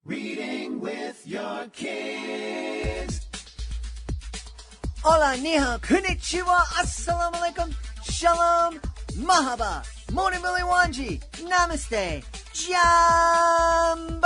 Reading with your kids. Hola, ni hao, konnichiwa, assalamu alaikum, shalom, mahaba, moni wanji, namaste, jambo,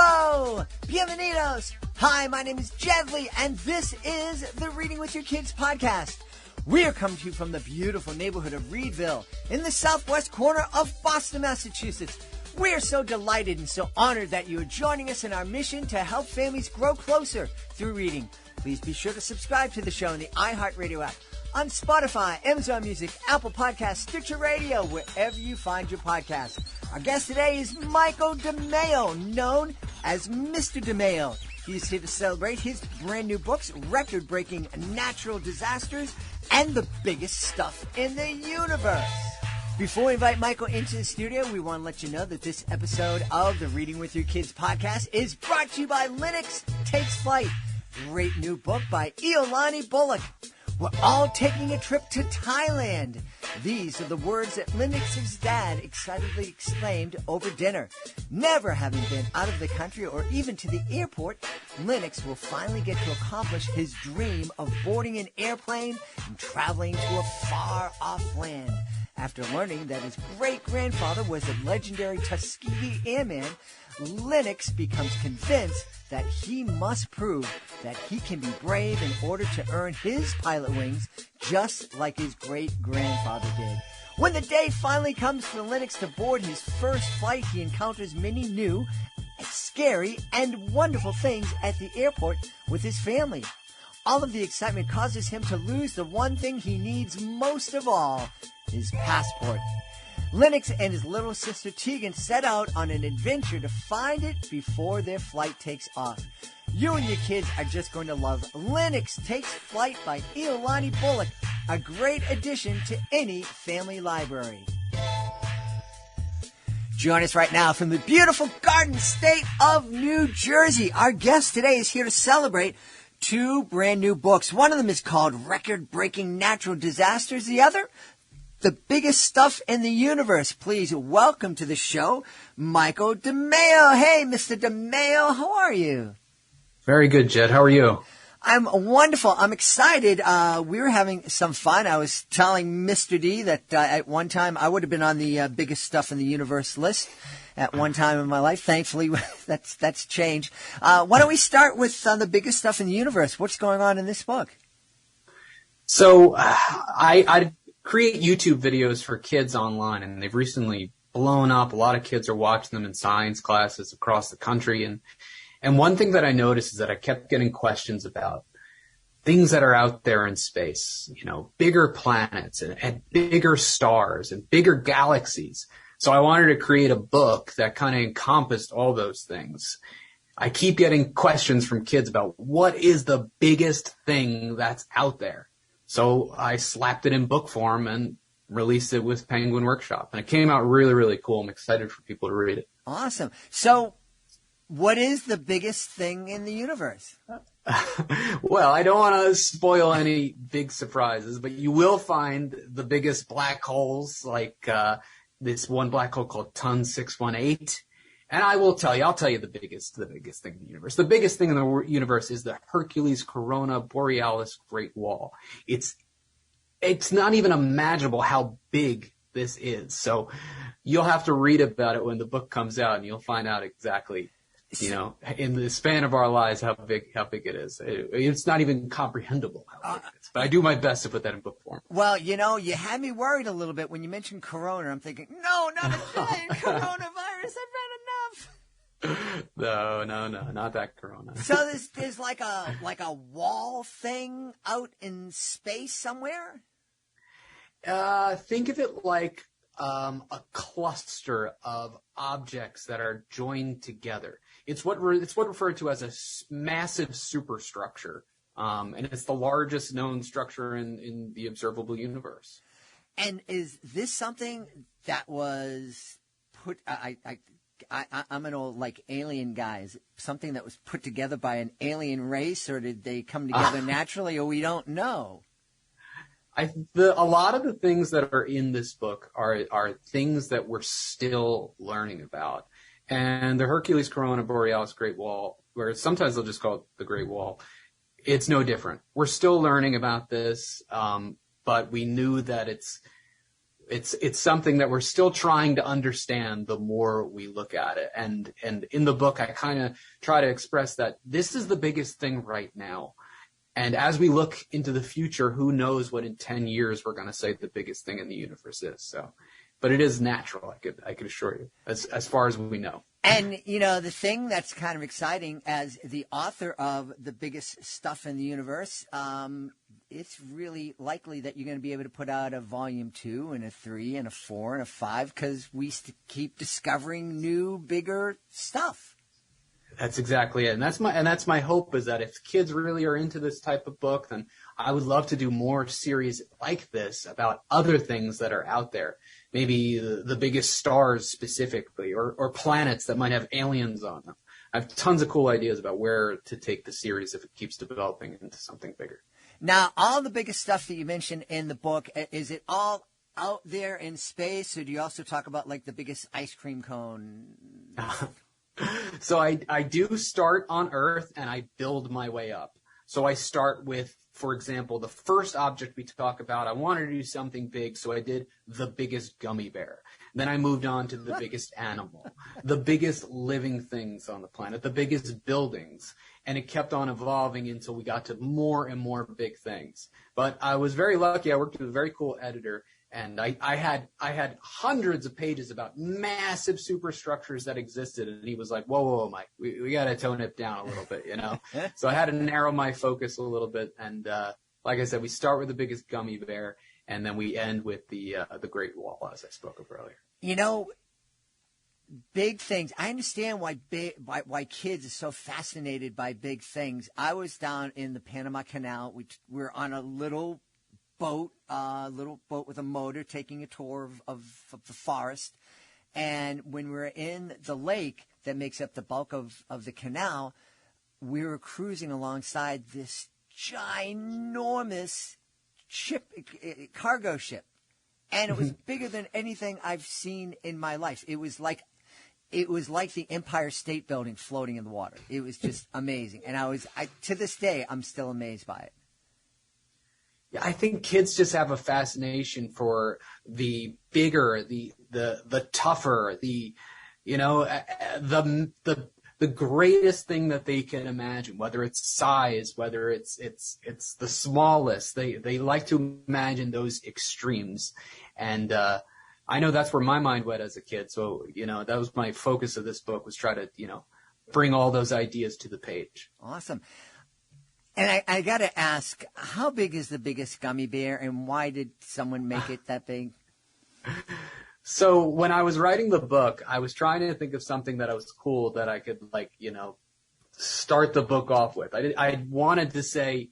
bienvenidos. Hi, my name is Jedley, and this is the Reading with Your Kids podcast. We are coming to you from the beautiful neighborhood of Reedville in the southwest corner of Boston, Massachusetts. We're so delighted and so honored that you are joining us in our mission to help families grow closer through reading. Please be sure to subscribe to the show in the iHeartRadio app, on Spotify, Amazon Music, Apple Podcasts, Stitcher Radio, wherever you find your podcasts. Our guest today is Mr DeMaio, known as Mr. DeMaio. He's here to celebrate his brand new books, Record-Breaking Natural Disasters, and the Biggest Stuff in the Universe. Before we invite Michael into the studio, we want to let you know that this episode of the Reading with Your Kids podcast is brought to you by Linux Takes Flight. Great new book by Iolani Bullock. We're all taking a trip to Thailand. These are the words that Linux's dad excitedly exclaimed over dinner. Never having been out of the country or even to the airport, Linux will finally get to accomplish his dream of boarding an airplane and traveling to a far-off land. After learning that his great-grandfather was a legendary Tuskegee Airman, Linux becomes convinced that he must prove that he can be brave in order to earn his pilot wings just like his great-grandfather did. When the day finally comes for Linux to board his first flight, he encounters many new, scary, and wonderful things at the airport with his family. All of the excitement causes him to lose the one thing he needs most of all, his passport. Linux and his little sister Tegan set out on an adventure to find it before their flight takes off. You and your kids are just going to love Linux Takes Flight by Iolani Bullock, a great addition to any family library. Join us right now from the beautiful Garden State of New Jersey. Our guest today is here to celebrate two brand new books. One of them is called Record-Breaking Natural Disasters. The other, The Biggest Stuff in the Universe. Please welcome to the show, Mr DeMaio. Hey, Mr. DeMaio, how are you? Very good, Jed. How are you? I'm wonderful. I'm excited. We were having some fun. I was telling Mr. D that at one time I would have been on the Biggest Stuff in the Universe list at one time in my life. Thankfully, that's changed. Why don't we start with The Biggest Stuff in the Universe? What's going on in this book? So I create YouTube videos for kids online, and they've recently blown up. A lot of kids are watching them in science classes across the country. And one thing that I noticed is that I kept getting questions about things that are out there in space, you know, bigger planets and bigger stars and bigger galaxies. So I wanted to create a book that kind of encompassed all those things. I keep getting questions from kids about what is the biggest thing that's out there. So I slapped it in book form and released it with Penguin Workshop. And it came out really, really cool. I'm excited for people to read it. Awesome. So what is the biggest thing in the universe? Well, I don't want to spoil any big surprises, but you will find the biggest black holes, like this one black hole called Ton 618. And I'll tell you the biggest thing in the universe. The biggest thing in the universe is the Hercules Corona Borealis Great Wall. It's not even imaginable how big this is. So you'll have to read about it when the book comes out, and you'll find out exactly, you know, in the span of our lives, how big it is. It's not even comprehensible how big it is. But I do my best to put that in book form. Well, you know, you had me worried a little bit when you mentioned Corona. I'm thinking, no, not a giant coronavirus. I've read enough. No, not that Corona. So there's like a wall thing out in space somewhere? Think of it like a cluster of objects that are joined together. It's what referred to as a massive superstructure, and it's the largest known structure in the observable universe. And is this something that was put? I'm an old alien guy. Is it something that was put together by an alien race, or did they come together naturally, or we don't know? A lot of the things that are in this book are things that we're still learning about. And the Hercules Corona Borealis Great Wall, where sometimes they'll just call it the Great Wall, it's no different. We're still learning about this, but we knew that it's something that we're still trying to understand the more we look at it. And in the book, I kind of try to express that this is the biggest thing right now. And as we look into the future, who knows what in 10 years we're going to say the biggest thing in the universe is. So, but it is natural, I could assure you, as far as we know. And, you know, the thing that's kind of exciting as the author of the biggest stuff in the universe, it's really likely that you're going to be able to put out a volume 2 and a 3 and a 4 and a 5 because we keep discovering new, bigger stuff. That's exactly it. And that's my hope, is that if kids really are into this type of book, then I would love to do more series like this about other things that are out there. Maybe the biggest stars specifically, or planets that might have aliens on them. I have tons of cool ideas about where to take the series if it keeps developing into something bigger. Now, all the biggest stuff that you mentioned in the book, is it all out there in space, or do you also talk about like the biggest ice cream cone? So I do start on Earth and I build my way up. So I start with, for example, the first object we talk about, I wanted to do something big, so I did the biggest gummy bear. Then I moved on to the biggest animal, the biggest living things on the planet, the biggest buildings. And it kept on evolving until we got to more and more big things. But I was very lucky. I worked with a very cool editor. And I had hundreds of pages about massive superstructures that existed. And he was like, whoa, Mike, we got to tone it down a little bit, you know? So I had to narrow my focus a little bit. And like I said, we start with the biggest gummy bear, and then we end with the Great Wall, as I spoke of earlier. You know, big things. I understand why kids are so fascinated by big things. I was down in the Panama Canal. We're on a little boat with a motor taking a tour of the forest. And when we were in the lake that makes up the bulk of the canal, we were cruising alongside this ginormous cargo ship. And it was bigger than anything I've seen in my life. It was like the Empire State Building floating in the water. It was just amazing. And to this day, I'm still amazed by it. Yeah, I think kids just have a fascination for the bigger, the tougher, the greatest thing that they can imagine, whether it's size, whether it's the smallest. They like to imagine those extremes. And I know that's where my mind went as a kid. So, that was my focus of this book, was try to, bring all those ideas to the page. Awesome. And I got to ask, how big is the biggest gummy bear, and why did someone make it that big? So when I was writing the book, I was trying to think of something that was cool that I could, start the book off with. I wanted to say,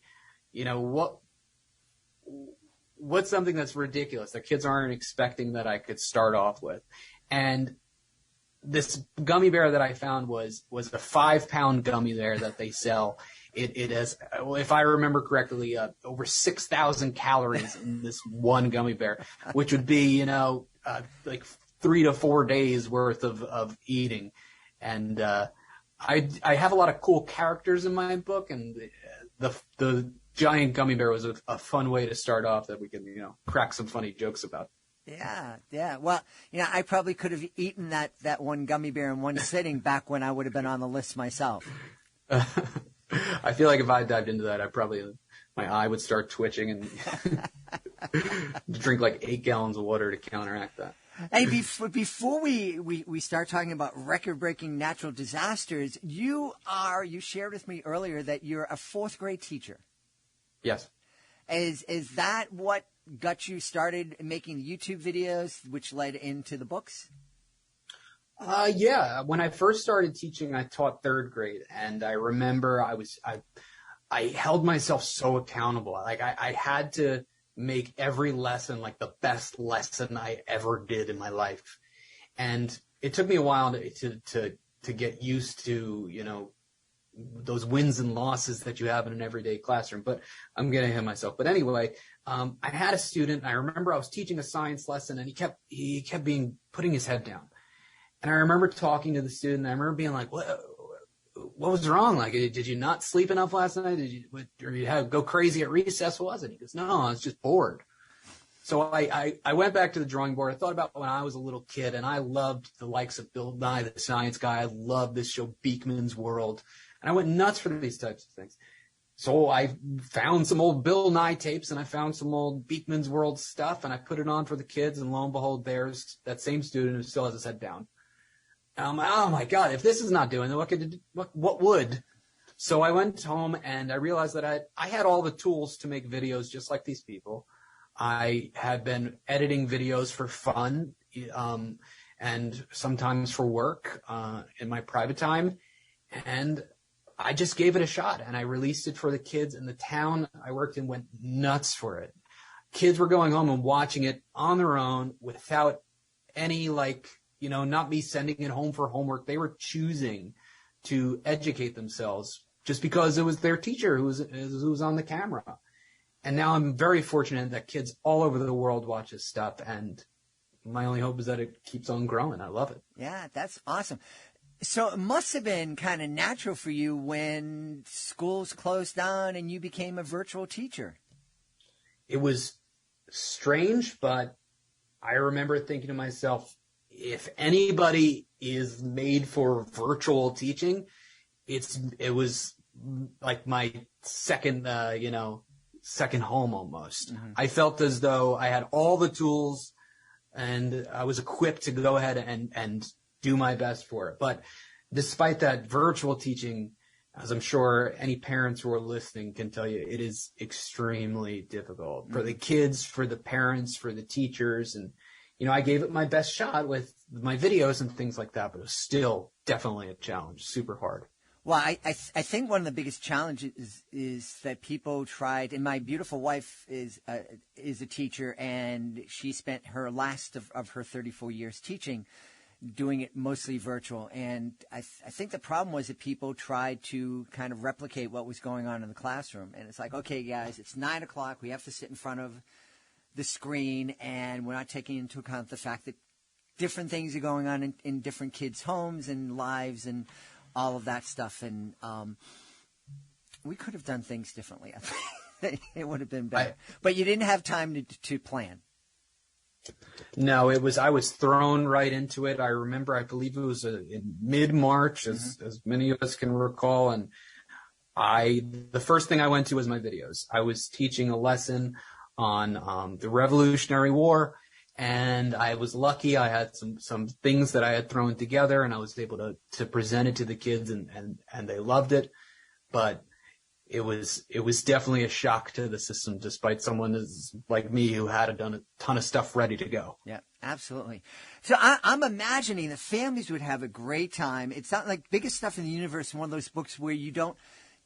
what's something that's ridiculous that kids aren't expecting that I could start off with. And this gummy bear that I found was a 5-pound gummy bear that they sell. It has, if I remember correctly, over 6,000 calories in this one gummy bear, which would be, like 3 to 4 days worth of eating. And I have a lot of cool characters in my book, and the giant gummy bear was a fun way to start off that we could, crack some funny jokes about. Yeah. Well, I probably could have eaten that one gummy bear in one sitting back when I would have been on the list myself. I feel like if I dived into that, my eye would start twitching and drink like 8 gallons of water to counteract that. Hey, before we start talking about record-breaking natural disasters, you shared with me earlier that you're a 4th grade teacher. Yes. Is that what got you started making YouTube videos, which led into the books? Yeah. When I first started teaching, I taught 3rd grade, and I remember I held myself so accountable. Like I had to make every lesson like the best lesson I ever did in my life. And it took me a while to get used to, those wins and losses that you have in an everyday classroom, but I'm getting ahead of myself. But anyway, I had a student, I remember I was teaching a science lesson, and he kept putting his head down. And I remember talking to the student. I remember being like, what was wrong? Like, did you not sleep enough last night? Or you had go crazy at recess? What was it? He goes, no, I was just bored. So I went back to the drawing board. I thought about when I was a little kid, and I loved the likes of Bill Nye, the Science Guy. I loved this show, Beakman's World. And I went nuts for these types of things. So I found some old Bill Nye tapes, and I found some old Beakman's World stuff, and I put it on for the kids, and lo and behold, there's that same student who still has his head down. And I'm like, oh my God, if this is not doing it, what would? So I went home, and I realized that I had all the tools to make videos just like these people. I had been editing videos for fun, and sometimes for work, in my private time. And I just gave it a shot, and I released it for the kids, and the town I worked in went nuts for it. Kids were going home and watching it on their own without any, not me sending it home for homework. They were choosing to educate themselves just because it was their teacher who was on the camera. And now I'm very fortunate that kids all over the world watch this stuff, and my only hope is that it keeps on growing. I love it. Yeah, that's awesome. So it must have been kind of natural for you when schools closed down and you became a virtual teacher. It was strange, but I remember thinking to myself, if anybody is made for virtual teaching, it was like my second home almost. Mm-hmm. I felt as though I had all the tools and I was equipped to go ahead and do my best for it. But despite that, virtual teaching, as I'm sure any parents who are listening can tell you, it is extremely difficult for the kids, for the parents, for the teachers. And, I gave it my best shot with my videos and things like that, but it was still definitely a challenge, super hard. Well, I think one of the biggest challenges is that people tried, and my beautiful wife is a teacher, and she spent her last of her 34 years teaching, doing it mostly virtual. And I think the problem was that people tried to kind of replicate what was going on in the classroom. And it's like, okay, guys, it's 9 o'clock. We have to sit in front of the screen, and we're not taking into account the fact that different things are going on in different kids' homes and lives and all of that stuff. And we could have done things differently. I think it would have been better. But you didn't have time to plan. No, I was thrown right into it. I remember, I believe it was in mid-March, as many of us can recall. And the first thing I went to was my videos. I was teaching a lesson on the Revolutionary War, and I was lucky. I had some things that I had thrown together, and I was able to present it to the kids, and they loved it. But it was definitely a shock to the system, despite someone like me who had done a ton of stuff ready to go. Yeah, absolutely. So I'm imagining the families would have a great time. It's not like Biggest Stuff in the Universe, one of those books where you don't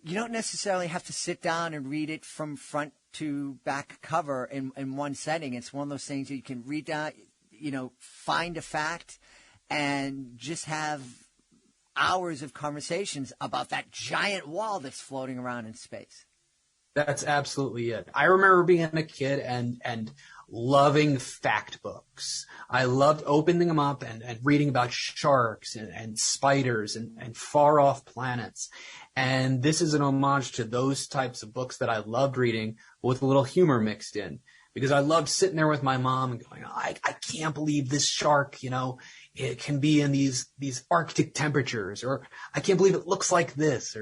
necessarily have to sit down and read it from front to back cover in one setting. It's one of those things that you can read down, find a fact, and just have hours of conversations about that giant wall that's floating around in space. That's absolutely it. I remember being a kid and loving fact books. I loved opening them up and reading about sharks and spiders and far off planets. And this is an homage to those types of books that I loved reading with a little humor mixed in, because I loved sitting there with my mom and going, I can't believe this shark, it can be in these Arctic temperatures, or I can't believe it looks like this.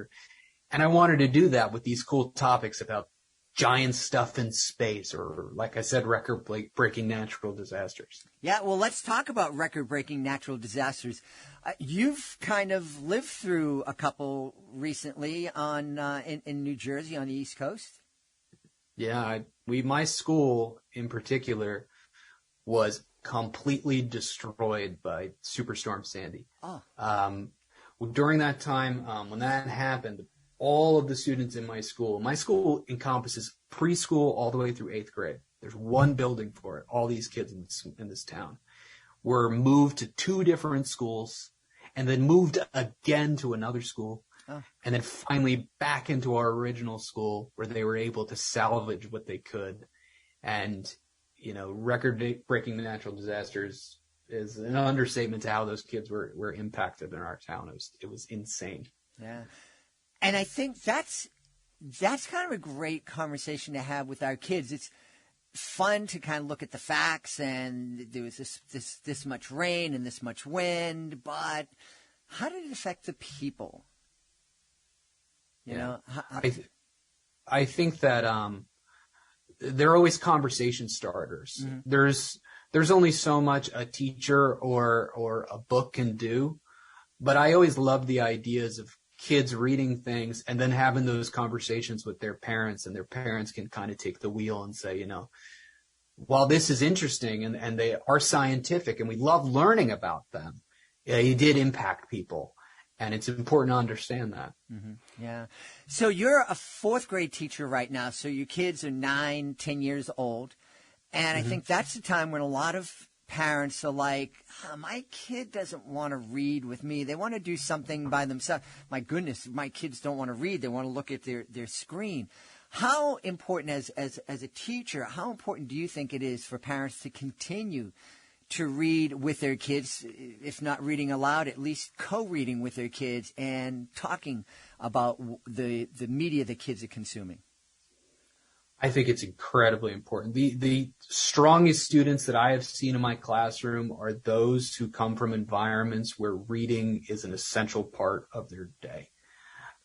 And I wanted to do that with these cool topics about giant stuff in space, or, like I said, record-breaking natural disasters. Yeah, well, let's talk about record-breaking natural disasters. You've kind of lived through a couple recently in New Jersey on the East Coast. Yeah, my school in particular was completely destroyed by Superstorm Sandy. Oh. During that time, when that happened, all of the students in my school encompasses preschool all the way through 8th grade. There's one building for it. All these kids in this town were moved to 2 different schools, and then moved again to another school, and then finally back into our original school, where they were able to salvage what they could. And, record-breaking natural disasters, is an understatement to how those kids were impacted in our town. It was insane. Yeah. And I think that's kind of a great conversation to have with our kids. It's fun to kind of look at the facts, and there was this much rain and this much wind, but how did it affect the people? You know, I think that they're always conversation starters. Mm-hmm. There's only so much a teacher or a book can do, but I always love the ideas of kids reading things and then having those conversations with their parents, and their parents can kind of take the wheel and say, you know, while this is interesting and they are scientific and we love learning about them, it did impact people. And it's important to understand that. Mm-hmm. Yeah. So you're a fourth grade teacher right now. So your kids are 9, 10 years old. And I think that's the time when a lot of parents are like, my kid doesn't want to read with me. They want to do something by themselves. My goodness, my kids don't want to read. They want to look at their screen. How important as a teacher, how important do you think it is for parents to continue to read with their kids, if not reading aloud, at least co-reading with their kids and talking about the media the kids are consuming? I think it's incredibly important. The strongest students that I have seen in my classroom are those who come from environments where reading is an essential part of their day.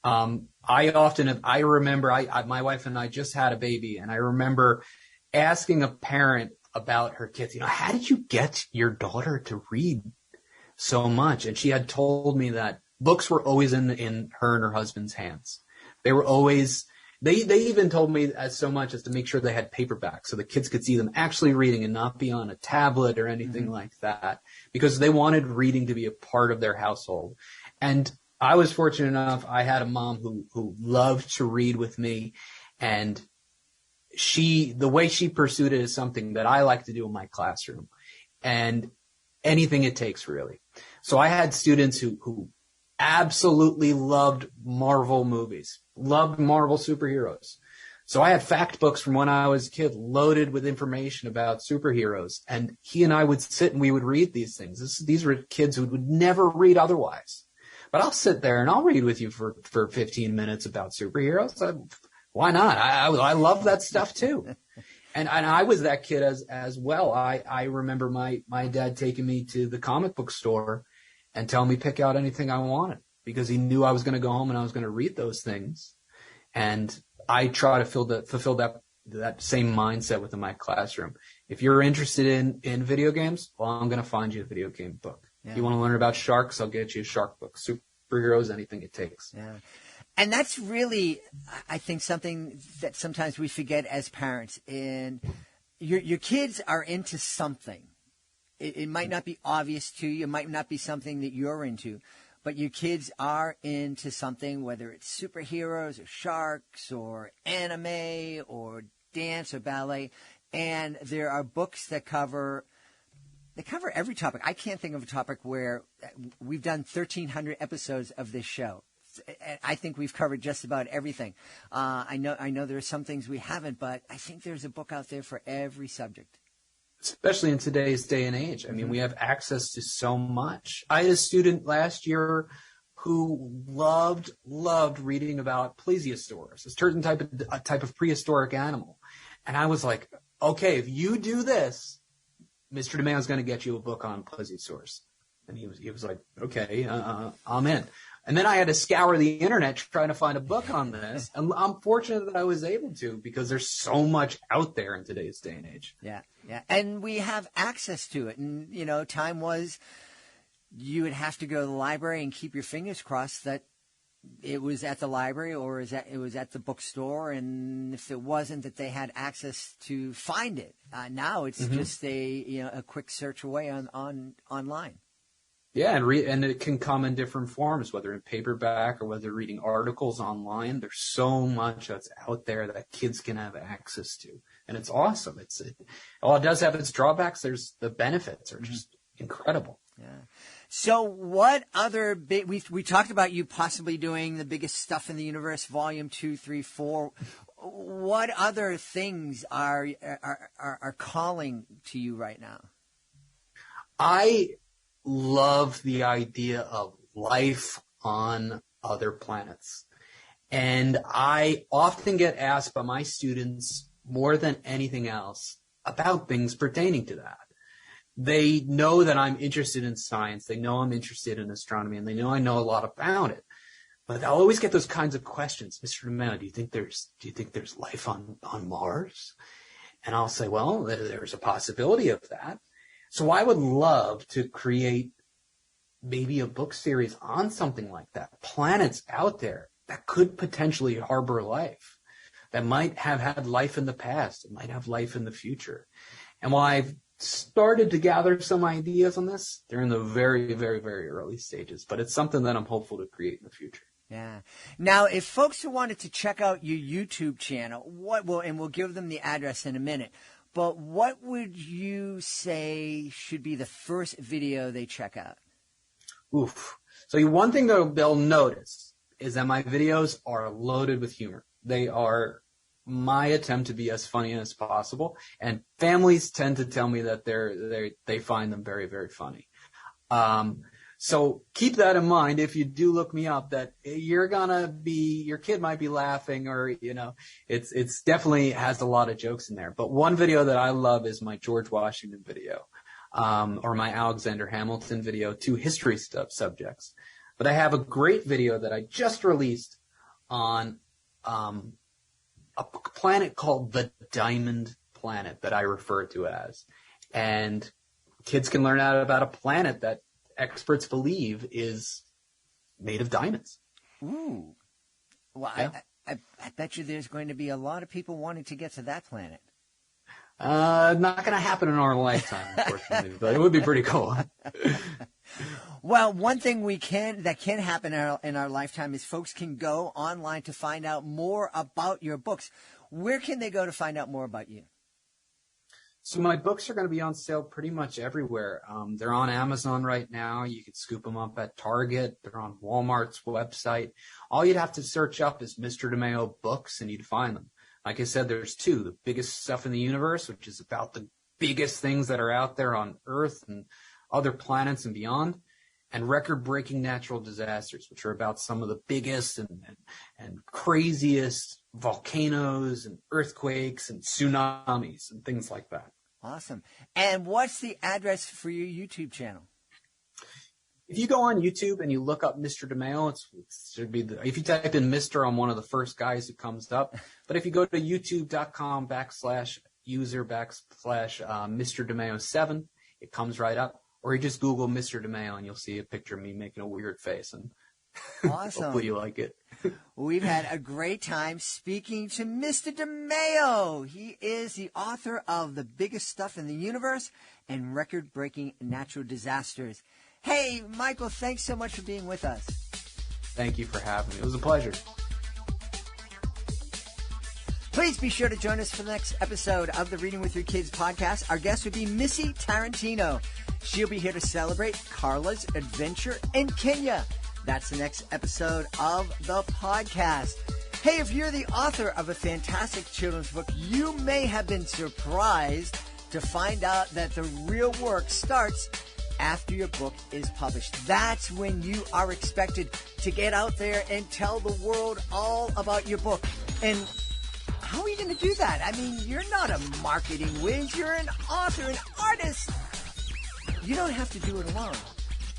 I remember my wife and I just had a baby, and I remember asking a parent about her kids, you know, how did you get your daughter to read so much? And she had told me that books were always in her and her husband's hands. They were always, they even told me as so much as to make sure they had paperbacks so the kids could see them actually reading and not be on a tablet or anything like that, because they wanted reading to be a part of their household. And I was fortunate enough, I had a mom who loved to read with me, and the way she pursued it is something that I like to do in my classroom, and anything it takes, really. So I had students who absolutely loved Marvel movies, loved Marvel superheroes. So I had fact books from when I was a kid loaded with information about superheroes, and he and I would sit and we would read these things. These were kids who would never read otherwise. But I'll sit there and I'll read with you for 15 minutes about superheroes. Why not? I love that stuff too. And I was that kid as well. I remember my dad taking me to the comic book store and telling me pick out anything I wanted, because he knew I was going to go home and I was going to read those things. And I try to fulfill that same mindset within my classroom. If you're interested in video games, well, I'm going to find you a video game book. Yeah. If you want to learn about sharks, I'll get you a shark book. Superheroes, anything it takes. Yeah. And that's really, I think, something that sometimes we forget as parents. And your kids are into something. It might not be obvious to you. It might not be something that you're into. But your kids are into something, whether it's superheroes or sharks or anime or dance or ballet. And there are books that cover every topic. I can't think of a topic where we've done 1,300 episodes of this show. I think we've covered just about everything. I know there are some things we haven't, but I think there's a book out there for every subject. Especially in today's day and age. I mean, we have access to so much. I had a student last year who loved reading about plesiosaurs, a certain type of prehistoric animal. And I was like, okay, if you do this, Mr. DeMaio is going to get you a book on plesiosaurs. And he was like, okay, I'm in. And then I had to scour the internet trying to find a book on this. And I'm fortunate that I was able to, because there's so much out there in today's day and age. Yeah, yeah. And we have access to it. And, you know, time was you would have to go to the library and keep your fingers crossed that it was at the library or it was at the bookstore. And if it wasn't, that they had access to find it. Now it's just a quick search away online. Yeah, and it can come in different forms, whether in paperback or whether reading articles online. There's so much that's out there that kids can have access to, and it's awesome. It does have its drawbacks. There's the benefits are just incredible. Yeah. So what other we talked about you possibly doing the biggest stuff in the universe, volume 2, 3, 4. What other things are calling to you right now? I love the idea of life on other planets. And I often get asked by my students more than anything else about things pertaining to that. They know that I'm interested in science. They know I'm interested in astronomy, and they know I know a lot about it. But I'll always get those kinds of questions. Mr. DeMaio, do you think there's life on Mars? And I'll say, well, there's a possibility of that. So I would love to create maybe a book series on something like that. Planets out there that could potentially harbor life, that might have had life in the past, it might have life in the future. And while I've started to gather some ideas on this, they're in the very, very, very early stages. But it's something that I'm hopeful to create in the future. Yeah. Now, if folks who wanted to check out your YouTube channel, and we'll give them the address in a minute, but what would you say should be the first video they check out? Oof. So one thing they'll notice is that my videos are loaded with humor. They are my attempt to be as funny as possible, and families tend to tell me that they find them very, very funny. So keep that in mind if you do look me up, that your kid might be laughing, or, it's definitely has a lot of jokes in there. But one video that I love is my George Washington video, or my Alexander Hamilton video, 2 history subjects. But I have a great video that I just released on, a planet called the Diamond Planet that I refer to as. And kids can learn out about a planet that experts believe is made of diamonds. Ooh. Well, yeah. I bet you there's going to be a lot of people wanting to get to that planet. Not going to happen in our lifetime, unfortunately, but it would be pretty cool. Well, one thing that can happen in our lifetime is folks can go online to find out more about your books. Where can they go to find out more about you? So my books are going to be on sale pretty much everywhere. They're on Amazon right now. You can scoop them up at Target. They're on Walmart's website. All you'd have to search up is Mr. DeMaio books, and you'd find them. Like I said, there's 2. The biggest stuff in the universe, which is about the biggest things that are out there on Earth and other planets and beyond, and record-breaking natural disasters, which are about some of the biggest and craziest volcanoes and earthquakes and tsunamis and things like that. Awesome. And what's the address for your YouTube channel? If you go on YouTube and you look up Mr. DeMaio, it should be if you type in Mr., I'm one of the first guys who comes up. But if you go to youtube.com/user/Mr. DeMaio 7, it comes right up. Or you just Google Mr. DeMaio and you'll see a picture of me making a weird face, and awesome. hopefully you like it. We've had a great time speaking to Mr. DeMaio. He is the author of The Biggest Stuff in the Universe and Record-Breaking Natural Disasters. Hey, Michael, thanks so much for being with us. Thank you for having me. It was a pleasure. Please be sure to join us for the next episode of the Reading with Your Kids podcast. Our guest would be Missy Tarantino. She'll be here to celebrate Carla's adventure in Kenya. That's the next episode of the podcast. Hey, if you're the author of a fantastic children's book, you may have been surprised to find out that the real work starts after your book is published. That's when you are expected to get out there and tell the world all about your book. And how are you going to do that? I mean, you're not a marketing whiz. You're an author, an artist. You don't have to do it alone.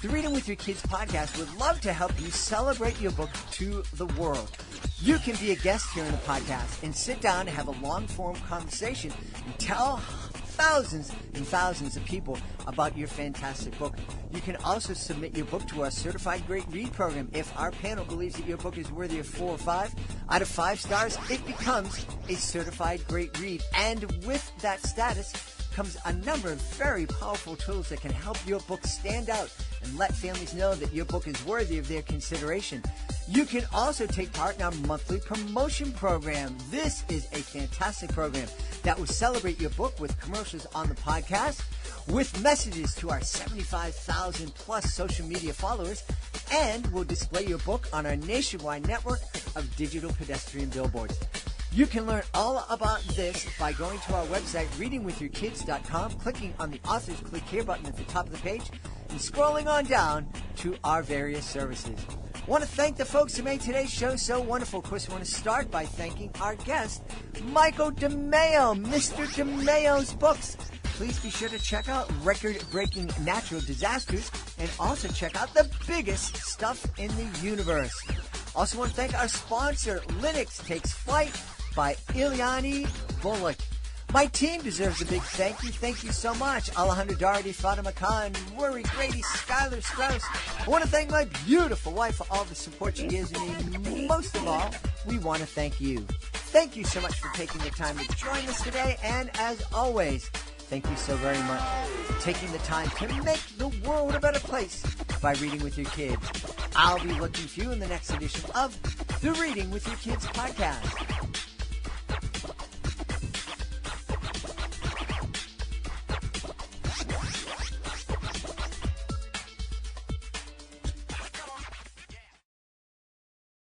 The Reading with Your Kids podcast would love to help you celebrate your book to the world. You can be a guest here in the podcast and sit down and have a long-form conversation and tell thousands and thousands of people about your fantastic book. You can also submit your book to our Certified Great Read program. If our panel believes that your book is worthy of 4 or 5 out of 5 stars, it becomes a Certified Great Read. And with that status comes a number of very powerful tools that can help your book stand out and let families know that your book is worthy of their consideration. You can also take part in our monthly promotion program. This is a fantastic program that will celebrate your book with commercials on the podcast, with messages to our 75,000 plus social media followers, and will display your book on our nationwide network of digital pedestrian billboards. You can learn all about this by going to our website, readingwithyourkids.com, clicking on the Authors Click Here button at the top of the page, and scrolling on down to our various services. I want to thank the folks who made today's show so wonderful. Of course, I want to start by thanking our guest, Mr DeMaio's books. Please be sure to check out Record-Breaking Natural Disasters and also check out The Biggest Stuff in the Universe. Also want to thank our sponsor, Linux Takes Flight by Ileani Bullock. My team deserves a big thank you. Thank you so much. Alejandro Doherty, Fatima Khan, Worry Grady, Skylar Strauss. I want to thank my beautiful wife for all the support she gives me. Most of all, we want to thank you. Thank you so much for taking the time to join us today. And as always, thank you so very much for taking the time to make the world a better place by reading with your kids. I'll be looking for you in the next edition of the Reading with Your Kids podcast.